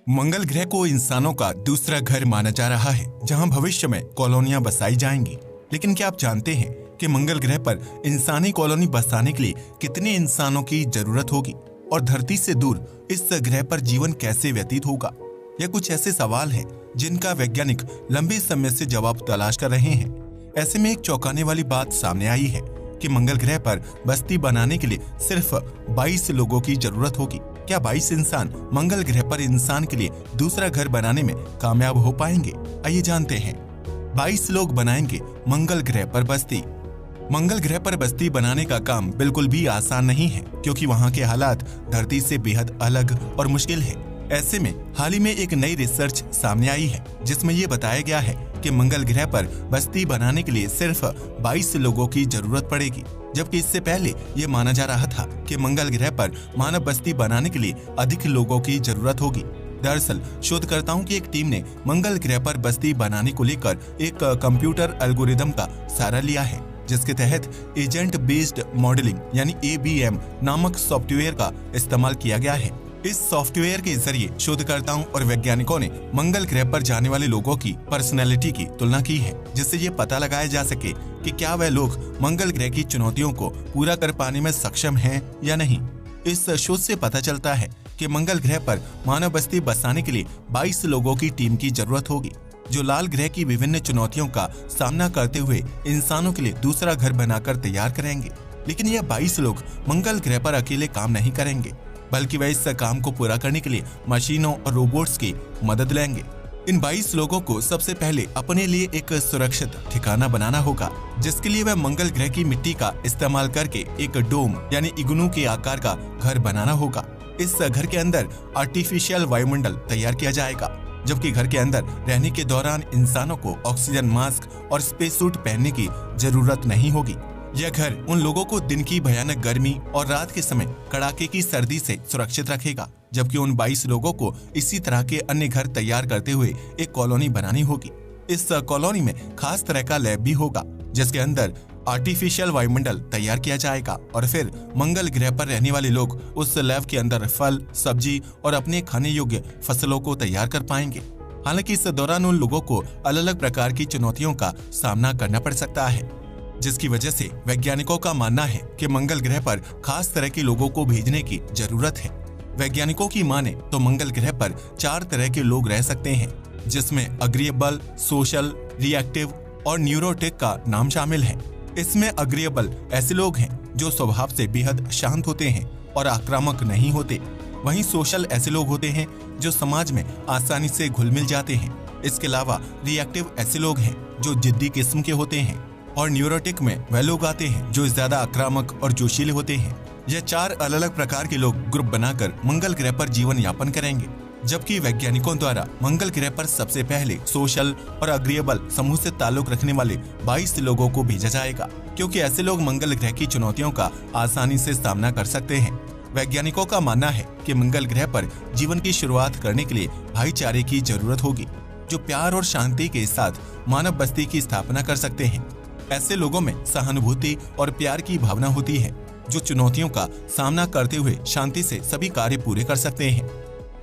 मंगल ग्रह को इंसानों का दूसरा घर माना जा रहा है, जहां भविष्य में कॉलोनियां बसाई जाएंगी। लेकिन क्या आप जानते हैं कि मंगल ग्रह पर इंसानी कॉलोनी बसाने के लिए कितने इंसानों की जरूरत होगी और धरती से दूर इस ग्रह पर जीवन कैसे व्यतीत होगा? यह कुछ ऐसे सवाल हैं जिनका वैज्ञानिक लंबे समय से जवाब तलाश कर रहे हैं। ऐसे में एक चौंकाने वाली बात सामने आई है कि मंगल ग्रह पर बस्ती बनाने के लिए सिर्फ 22 लोगों की जरूरत होगी। क्या 22 इंसान मंगल ग्रह पर इंसान के लिए दूसरा घर बनाने में कामयाब हो पाएंगे? आइए जानते हैं। 22 लोग बनाएंगे मंगल ग्रह पर बस्ती। मंगल ग्रह पर बस्ती बनाने का काम बिल्कुल भी आसान नहीं है, क्योंकि वहाँ के हालात धरती से बेहद अलग और मुश्किल है। ऐसे में हाल ही में एक नई रिसर्च सामने आई है, जिसमें ये बताया गया है कि मंगल ग्रह पर बस्ती बनाने के लिए सिर्फ 22 लोगों की जरूरत पड़ेगी, जबकि इससे पहले ये माना जा रहा था कि मंगल ग्रह पर मानव बस्ती बनाने के लिए अधिक लोगों की जरूरत होगी। दरअसल शोधकर्ताओं की एक टीम ने मंगल ग्रह पर बस्ती बनाने को लेकर एक कंप्यूटर एल्गोरिदम का सहारा लिया है, जिसके तहत एजेंट बेस्ड मॉडलिंग यानी ABM नामक सॉफ्टवेयर का इस्तेमाल किया गया है। इस सॉफ्टवेयर के जरिए शोधकर्ताओं और वैज्ञानिकों ने मंगल ग्रह पर जाने वाले लोगों की पर्सनैलिटी की तुलना की है, जिससे ये पता लगाया जा सके कि क्या वह लोग मंगल ग्रह की चुनौतियों को पूरा कर पाने में सक्षम हैं या नहीं। इस शोध से पता चलता है कि मंगल ग्रह पर मानव बस्ती बसाने के लिए 22 लोगों की टीम की जरूरत होगी, जो लाल ग्रह की विभिन्न चुनौतियों का सामना करते हुए इंसानों के लिए दूसरा घर बनाकर तैयार करेंगे। लेकिन यह 22 लोग मंगल ग्रह पर अकेले काम नहीं करेंगे, बल्कि वह इस काम को पूरा करने के लिए मशीनों और रोबोट्स की मदद लेंगे। इन 22 लोगों को सबसे पहले अपने लिए एक सुरक्षित ठिकाना बनाना होगा, जिसके लिए वह मंगल ग्रह की मिट्टी का इस्तेमाल करके एक डोम यानी इग्नू के आकार का घर बनाना होगा। इस घर के अंदर आर्टिफिशियल वायुमंडल तैयार किया जाएगा, जबकि घर के अंदर रहने के दौरान इंसानों को ऑक्सीजन मास्क और स्पेस सूट पहनने की जरूरत नहीं होगी। यह घर उन लोगों को दिन की भयानक गर्मी और रात के समय कड़ाके की सर्दी से सुरक्षित रखेगा, जबकि उन 22 लोगों को इसी तरह के अन्य घर तैयार करते हुए एक कॉलोनी बनानी होगी। इस कॉलोनी में खास तरह का लैब भी होगा, जिसके अंदर आर्टिफिशियल वायुमंडल तैयार किया जाएगा और फिर मंगल ग्रह पर रहने वाले लोग उस लैब के अंदर फल, सब्जी और अपने खाने योग्य फसलों को तैयार कर पाएंगे। हालांकि इस दौरान उन लोगों को अलग अलग प्रकार की चुनौतियों का सामना करना पड़ सकता है, जिसकी वजह से वैज्ञानिकों का मानना है कि मंगल ग्रह पर खास तरह के लोगों को भेजने की जरूरत है। वैज्ञानिकों की माने तो मंगल ग्रह पर 4 तरह के लोग रह सकते हैं, जिसमें अग्रीएबल, सोशल, रिएक्टिव और न्यूरोटिक का नाम शामिल है। इसमें अग्रीएबल ऐसे लोग हैं जो स्वभाव से बेहद शांत होते हैं और आक्रामक नहीं होते। वहीं सोशल ऐसे लोग होते हैं जो समाज में आसानी से घुल मिल जाते हैं। इसके अलावा रिएक्टिव ऐसे लोग हैं जो जिद्दी किस्म के होते हैं, और न्यूरोटिक में वह लोग आते हैं जो ज्यादा आक्रामक और जोशीले होते हैं। यह 4 अलग अलग प्रकार के लोग ग्रुप बनाकर मंगल ग्रह पर जीवन यापन करेंगे, जबकि वैज्ञानिकों द्वारा मंगल ग्रह पर सबसे पहले सोशल और अग्रीएबल समूह से ताल्लुक रखने वाले 22 लोगों को भेजा जाएगा, क्योंकि ऐसे लोग मंगल ग्रह की चुनौतियों का आसानी से सामना कर सकते हैं। वैज्ञानिकों का मानना है कि मंगल ग्रह पर जीवन की शुरुआत करने के लिए भाईचारे की जरूरत होगी, जो प्यार और शांति के साथ मानव बस्ती की स्थापना कर सकते हैं। ऐसे लोगों में सहानुभूति और प्यार की भावना होती है, जो चुनौतियों का सामना करते हुए शांति से सभी कार्य पूरे कर सकते हैं।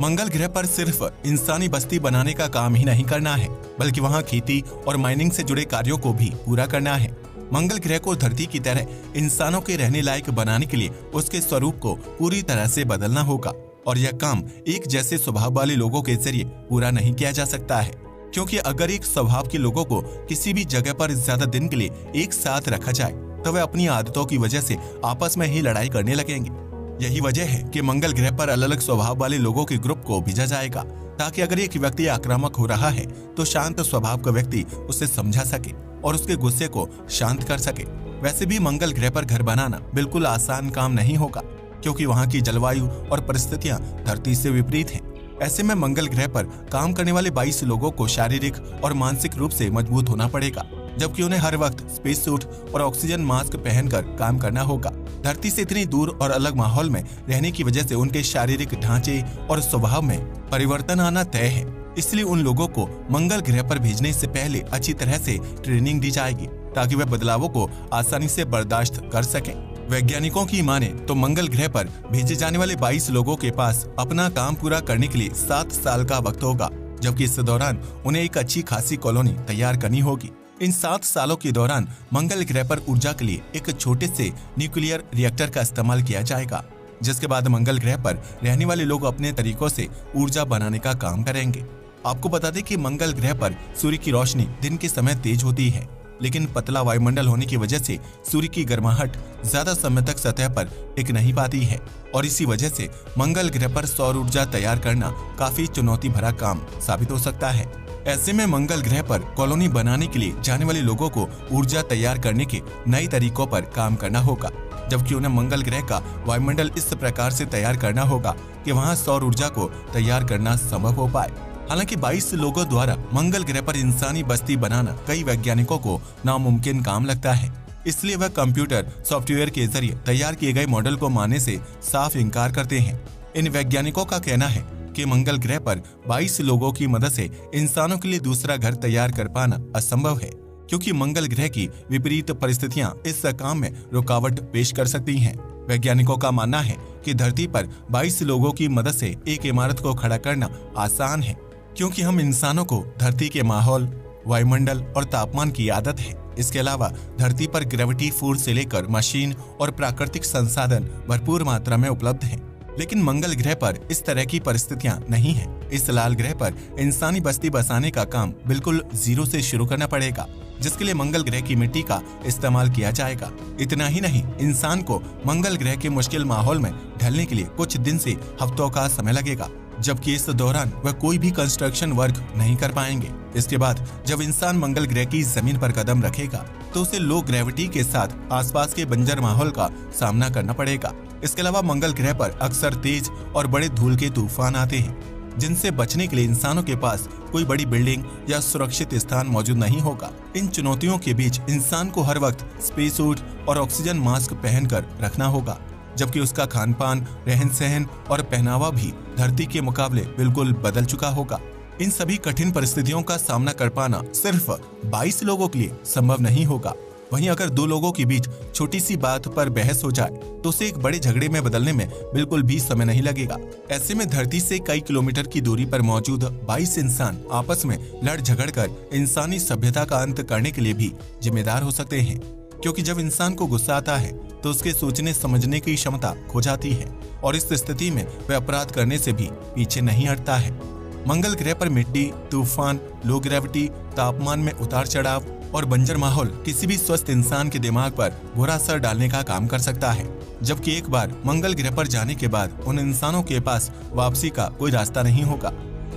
मंगल ग्रह पर सिर्फ इंसानी बस्ती बनाने का काम ही नहीं करना है, बल्कि वहां खेती और माइनिंग से जुड़े कार्यों को भी पूरा करना है। मंगल ग्रह को धरती की तरह इंसानों के रहने लायक बनाने के लिए उसके स्वरूप को पूरी तरह से बदलना होगा, और यह काम एक जैसे स्वभाव वाले लोगों के जरिए पूरा नहीं किया जा सकता है, क्योंकि अगर एक स्वभाव के लोगों को किसी भी जगह पर ज्यादा दिन के लिए एक साथ रखा जाए तो वे अपनी आदतों की वजह से आपस में ही लड़ाई करने लगेंगे। यही वजह है कि मंगल ग्रह पर अलग अलग स्वभाव वाले लोगों के ग्रुप को भेजा जाएगा, ताकि अगर एक व्यक्ति आक्रामक हो रहा है तो शांत स्वभाव का व्यक्ति उसे समझा सके और उसके गुस्से को शांत कर सके। वैसे भी मंगल ग्रह पर घर बनाना बिल्कुल आसान काम नहीं होगा, क्योंकि वहाँ की जलवायु और परिस्थितियाँ धरती से विपरीत हैं। ऐसे में मंगल ग्रह पर काम करने वाले 22 लोगों को शारीरिक और मानसिक रूप से मजबूत होना पड़ेगा, जबकि उन्हें हर वक्त स्पेस सूट और ऑक्सीजन मास्क पहनकर काम करना होगा। धरती से इतनी दूर और अलग माहौल में रहने की वजह से उनके शारीरिक ढांचे और स्वभाव में परिवर्तन आना तय है। इसलिए उन लोगों को मंगल ग्रह पर भेजने से पहले अच्छी तरह से ट्रेनिंग दी जाएगी, ताकि वे बदलावों को आसानी से बर्दाश्त कर सकें। वैज्ञानिकों की माने तो मंगल ग्रह पर भेजे जाने वाले 22 लोगों के पास अपना काम पूरा करने के लिए 7 साल का वक्त होगा, जबकि इस दौरान उन्हें एक अच्छी खासी कॉलोनी तैयार करनी होगी। इन 7 सालों के दौरान मंगल ग्रह पर ऊर्जा के लिए एक छोटे से न्यूक्लियर रिएक्टर का इस्तेमाल किया जाएगा, जिसके बाद मंगल ग्रह पर रहने वाले लोग अपने तरीकों से ऊर्जा बनाने का काम करेंगे। आपको बता दें कि मंगल ग्रह पर सूर्य की रोशनी दिन के समय तेज होती है, लेकिन पतला वायुमंडल होने की वजह से सूर्य की गर्माहट ज्यादा समय तक सतह पर टिक नहीं पाती है और इसी वजह से मंगल ग्रह पर सौर ऊर्जा तैयार करना काफी चुनौती भरा काम साबित हो सकता है। ऐसे में मंगल ग्रह पर कॉलोनी बनाने के लिए जाने वाले लोगों को ऊर्जा तैयार करने के नए तरीकों पर काम करना होगा, जबकि उन्हें मंगल ग्रह का वायुमंडल इस प्रकार से तैयार करना होगा कि वहां सौर ऊर्जा को तैयार करना संभव हो पाए। हालांकि 22 लोगों द्वारा मंगल ग्रह पर इंसानी बस्ती बनाना कई वैज्ञानिकों को नामुमकिन काम लगता है, इसलिए वह कंप्यूटर सॉफ्टवेयर के जरिए तैयार किए गए मॉडल को मानने से साफ इनकार करते हैं। इन वैज्ञानिकों का कहना है कि मंगल ग्रह पर 22 लोगों की मदद से इंसानों के लिए दूसरा घर तैयार कर पाना असंभव है, क्योंकि मंगल ग्रह की विपरीत परिस्थितियां इस काम में रुकावट पेश कर सकती हैं। वैज्ञानिकों का मानना है कि धरती पर 22 लोगों की मदद से एक इमारत को खड़ा करना आसान है, क्योंकि हम इंसानों को धरती के माहौल, वायुमंडल और तापमान की आदत है। इसके अलावा धरती पर ग्रेविटी फोर्स से लेकर मशीन और प्राकृतिक संसाधन भरपूर मात्रा में उपलब्ध हैं। लेकिन मंगल ग्रह पर इस तरह की परिस्थितियां नहीं है। इस लाल ग्रह पर इंसानी बस्ती बसाने का काम बिल्कुल जीरो से शुरू करना पड़ेगा, जिसके लिए मंगल ग्रह की मिट्टी का इस्तेमाल किया जाएगा। इतना ही नहीं, इंसान को मंगल ग्रह के मुश्किल माहौल में ढलने के लिए कुछ दिन से हफ्तों का समय लगेगा, जबकि इस दौरान वह कोई भी कंस्ट्रक्शन वर्क नहीं कर पाएंगे। इसके बाद जब इंसान मंगल ग्रह की जमीन पर कदम रखेगा तो उसे लो ग्रेविटी के साथ आसपास के बंजर माहौल का सामना करना पड़ेगा। इसके अलावा मंगल ग्रह पर अक्सर तेज और बड़े धूल के तूफान आते हैं, जिनसे बचने के लिए इंसानों के पास कोई बड़ी बिल्डिंग या सुरक्षित स्थान मौजूद नहीं होगा। इन चुनौतियों के बीच इंसान को हर वक्त स्पेस सूट और ऑक्सीजन मास्क पहनकर रखना होगा, जबकि उसका खान पान, रहन सहन और पहनावा भी धरती के मुकाबले बिल्कुल बदल चुका होगा। इन सभी कठिन परिस्थितियों का सामना कर पाना सिर्फ 22 लोगों के लिए संभव नहीं होगा। वहीं अगर 2 लोगों के बीच छोटी सी बात पर बहस हो जाए तो उसे एक बड़े झगड़े में बदलने में बिल्कुल भी समय नहीं लगेगा। ऐसे में धरती से कई किलोमीटर की दूरी पर मौजूद 22 इंसान आपस में लड़ झगड़ कर इंसानी सभ्यता का अंत करने के लिए भी जिम्मेदार हो सकते हैं, क्योंकि जब इंसान को गुस्सा आता है तो उसके सोचने समझने की क्षमता खो जाती है और इस स्थिति में वह अपराध करने से भी पीछे नहीं हटता है। मंगल ग्रह पर मिट्टी, तूफान, लो ग्रेविटी, तापमान में उतार चढ़ाव और बंजर माहौल किसी भी स्वस्थ इंसान के दिमाग पर बुरा असर डालने का काम कर सकता है, जबकि एक बार मंगल ग्रह पर जाने के बाद उन इंसानों के पास वापसी का कोई रास्ता नहीं होगा।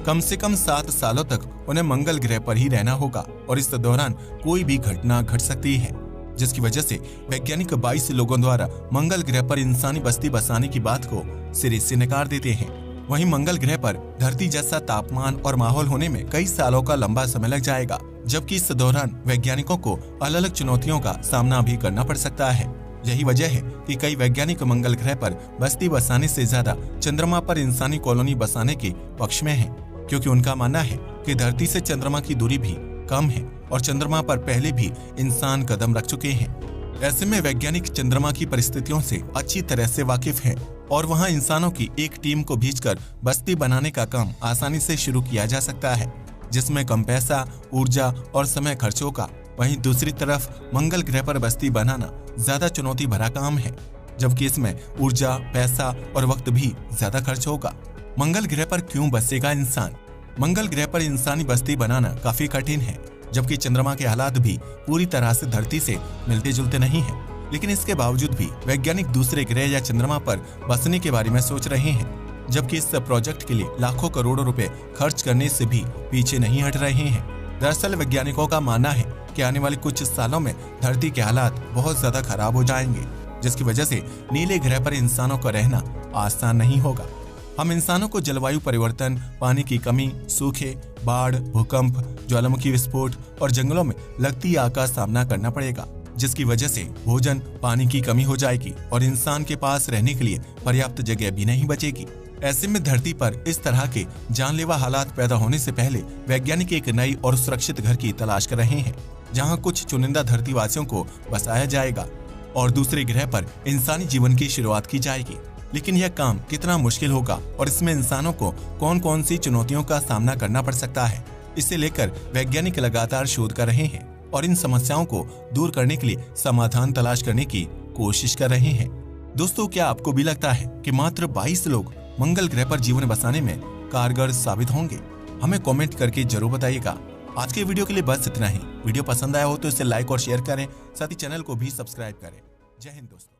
कम से कम 7 सालों तक उन्हें मंगल ग्रह पर ही रहना होगा और इस दौरान कोई भी घटना घट सकती है, जिसकी वजह से वैज्ञानिक 22 लोगों द्वारा मंगल ग्रह पर इंसानी बस्ती बसाने की बात को सिरे से नकार देते हैं। वहीं मंगल ग्रह पर धरती जैसा तापमान और माहौल होने में कई सालों का लंबा समय लग जाएगा, जबकि इस दौरान वैज्ञानिकों को अलग अलग चुनौतियों का सामना भी करना पड़ सकता है। यही वजह है कि कई वैज्ञानिक मंगल ग्रह पर बस्ती बसाने से ज्यादा चंद्रमा पर इंसानी कॉलोनी बसाने के पक्ष में हैं, क्योंकि उनका मानना है कि धरती से चंद्रमा की दूरी भी कम है और चंद्रमा पर पहले भी इंसान कदम रख चुके हैं। ऐसे में वैज्ञानिक चंद्रमा की परिस्थितियों से अच्छी तरह से वाकिफ हैं और वहां इंसानों की एक टीम को भेजकर बस्ती बनाने का काम आसानी से शुरू किया जा सकता है, जिसमें कम पैसा, ऊर्जा और समय खर्च होगा। वहीं दूसरी तरफ मंगल ग्रह पर बस्ती बनाना ज्यादा चुनौती भरा काम है, जबकि इसमें ऊर्जा, पैसा और वक्त भी ज्यादा खर्च होगा। मंगल ग्रह पर क्यों बसेगा इंसान? मंगल ग्रह पर इंसानी बस्ती बनाना काफी कठिन है, जबकि चंद्रमा के हालात भी पूरी तरह से धरती से मिलते जुलते नहीं हैं। लेकिन इसके बावजूद भी वैज्ञानिक दूसरे ग्रह या चंद्रमा पर बसने के बारे में सोच रहे हैं, जबकि इस प्रोजेक्ट के लिए लाखों करोड़ों रुपए खर्च करने से भी पीछे नहीं हट रहे हैं। दरअसल वैज्ञानिकों का मानना है कि आने वाले कुछ सालों में धरती के हालात बहुत ज्यादा खराब हो जाएंगे, जिसकी वजह से नीले ग्रह पर इंसानों का रहना आसान नहीं होगा। हम इंसानों को जलवायु परिवर्तन, पानी की कमी, सूखे, बाढ़, भूकंप, ज्वालामुखी विस्फोट और जंगलों में लगती आग का सामना करना पड़ेगा, जिसकी वजह से भोजन, पानी की कमी हो जाएगी और इंसान के पास रहने के लिए पर्याप्त जगह भी नहीं बचेगी। ऐसे में धरती पर इस तरह के जानलेवा हालात पैदा होने से पहले वैज्ञानिक एक नई और सुरक्षित घर की तलाश कर रहे हैं, जहां कुछ चुनिंदा धरतीवासियों को बसाया जाएगा। और दूसरे ग्रह पर इंसानी जीवन की शुरुआत की जाएगी। लेकिन यह काम कितना मुश्किल होगा और इसमें इंसानों को कौन कौन सी चुनौतियों का सामना करना पड़ सकता है, इसे लेकर वैज्ञानिक लगातार शोध कर रहे हैं और इन समस्याओं को दूर करने के लिए समाधान तलाश करने की कोशिश कर रहे हैं। दोस्तों, क्या आपको भी लगता है कि मात्र 22 लोग मंगल ग्रह पर जीवन बसाने में कारगर साबित होंगे? हमें कमेंट करके जरूर बताइएगा। आज के वीडियो के लिए बस इतना ही। वीडियो पसंद आया हो तो इसे लाइक और शेयर करें, साथ ही चैनल को भी सब्सक्राइब करें। जय हिंद दोस्तों।